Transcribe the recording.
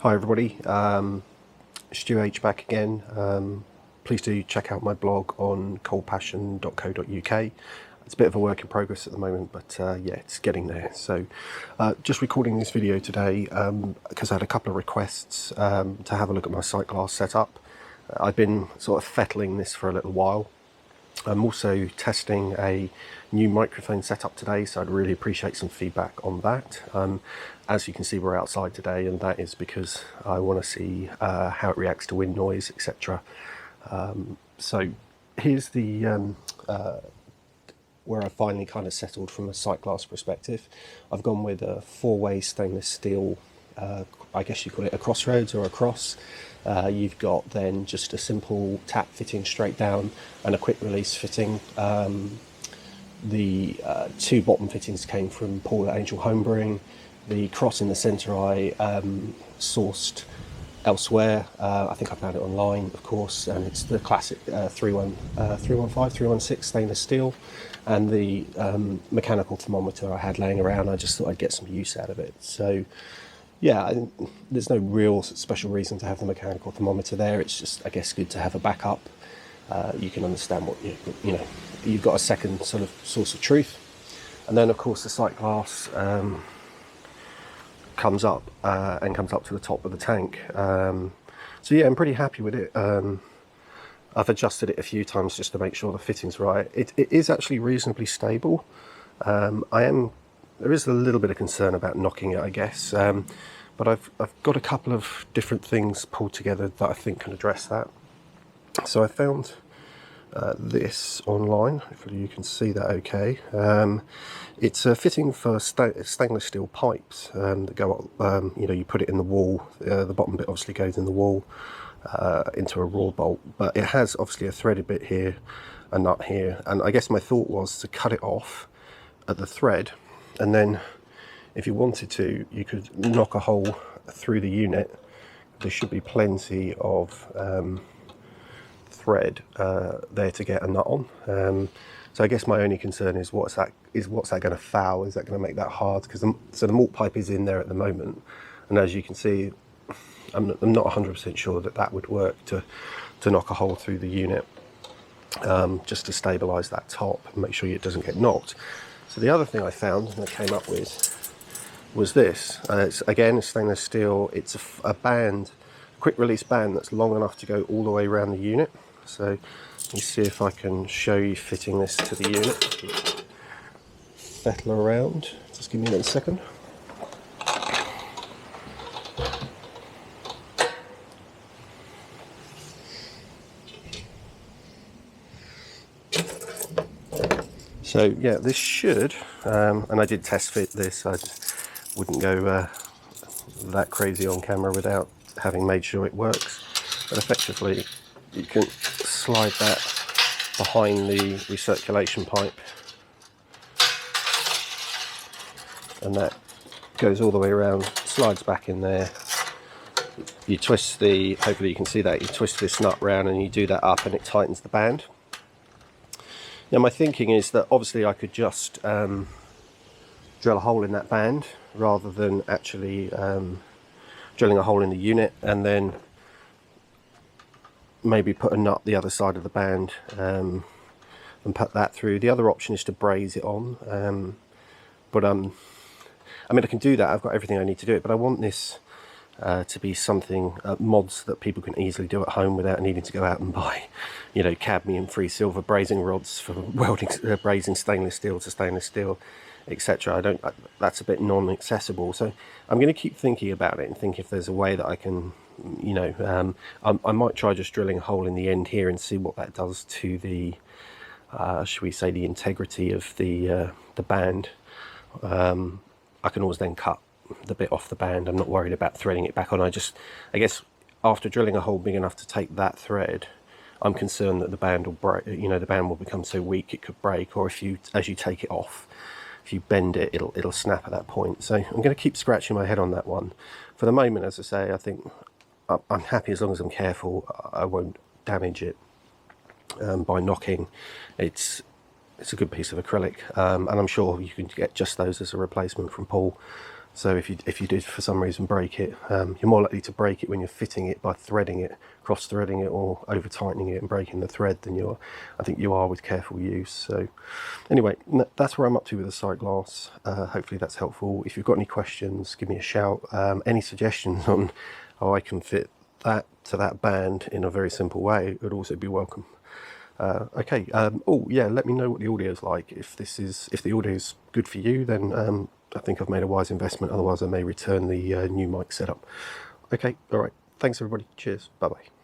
Hi everybody, Stu H back again. Please do check out my blog on coldpassion.co.uk. It's a bit of a work in progress at the moment, but yeah, it's getting there. So just recording this video today because I had a couple of requests to have a look at my sight glass setup. I've been sort of fettling this for a little while. I'm also testing a new microphone setup today, so I'd really appreciate some feedback on that. As you can see, we're outside today, and that is because I want to see how it reacts to wind noise, etc. So here's the where I finally kind of settled from a sight glass perspective. I've gone with a four-way stainless steel, I guess you call it a crossroads or a cross. You've got then just a simple tap fitting straight down and a quick release fitting. The two bottom fittings came from Paul at Angel Homebrewing. The cross in the centre I sourced elsewhere. I think I found it online, of course, and it's the classic 316 stainless steel. And the mechanical thermometer I had laying around, I just thought I'd get some use out of it. So yeah, there's no real special reason to have the mechanical thermometer there. It's just, I guess, good to have a backup. You can understand what you know. You've got a second sort of source of truth, and then of course the sight glass comes up and comes up to the top of the tank. So yeah, I'm pretty happy with it. I've adjusted it a few times just to make sure the fitting's right. It is actually reasonably stable. There is a little bit of concern about knocking it, I guess, but I've got a couple of different things pulled together that I think can address that. So I found this online. Hopefully you can see that okay. It's a fitting for stainless steel pipes that go up. You know, you put it in the wall. The bottom bit obviously goes in the wall into a raw bolt, but it has obviously a threaded bit here, a nut here, and I guess my thought was to cut it off at the thread, and then if you wanted to, you could knock a hole through the unit. There should be plenty of thread there to get a nut on. So I guess my only concern is what's that going to foul? Is that going to make that hard? Because so the malt pipe is in there at the moment, and as you can see, I'm not 100% sure that would work to knock a hole through the unit, just to stabilise that top and make sure it doesn't get knocked. So the other thing I found and I came up with was this. It's again stainless steel. It's a band, quick release band that's long enough to go all the way around the unit. So let me see if I can show you fitting this to the unit. Fettle around. Just give me a second. So yeah, this should, and I did test fit this. I just wouldn't go that crazy on camera without having made sure it works. But effectively, you can slide that behind the recirculation pipe, and that goes all the way around, slides back in there. You twist hopefully you can see that, you twist this nut round and you do that up and it tightens the band. Now my thinking is that obviously I could just drill a hole in that band rather than actually drilling a hole in the unit, and then maybe put a nut the other side of the band and put that through. The other option is to braze it on, but I mean I can do that. I've got everything I need to do it, but I want this to be something, mods that people can easily do at home without needing to go out and buy, you know, cadmium free silver brazing rods for welding, brazing stainless steel to stainless steel, etc. That's a bit non-accessible. So I'm going to keep thinking about it and think if there's a way that I can, you know, I might try just drilling a hole in the end here and see what that does to the, should we say, the integrity of the band. I can always then cut the bit off the band. I'm not worried about threading it back on. I guess after drilling a hole big enough to take that thread, I'm concerned that the band will break. You know, the band will become so weak it could break, or as you take it off, if you bend it, it'll snap at that point. So I'm going to keep scratching my head on that one. For the moment, as I say, I think I'm happy as long as I'm careful. I won't damage it by knocking. It's a good piece of acrylic, and I'm sure you can get just those as a replacement from Paul. So if you did for some reason break it, you're more likely to break it when you're fitting it by threading it, cross-threading it, or over tightening it and breaking the thread than I think you are with careful use. So anyway, that's where I'm up to with the sight glass. Hopefully that's helpful. If you've got any questions, give me a shout. Any suggestions on how I can fit that to that band in a very simple way would also be welcome. Okay. Oh yeah, let me know what the audio is like. If the audio is good for you, then I think I've made a wise investment. Otherwise, I may return the new mic setup. Okay. All right. Thanks everybody. Cheers. Bye bye.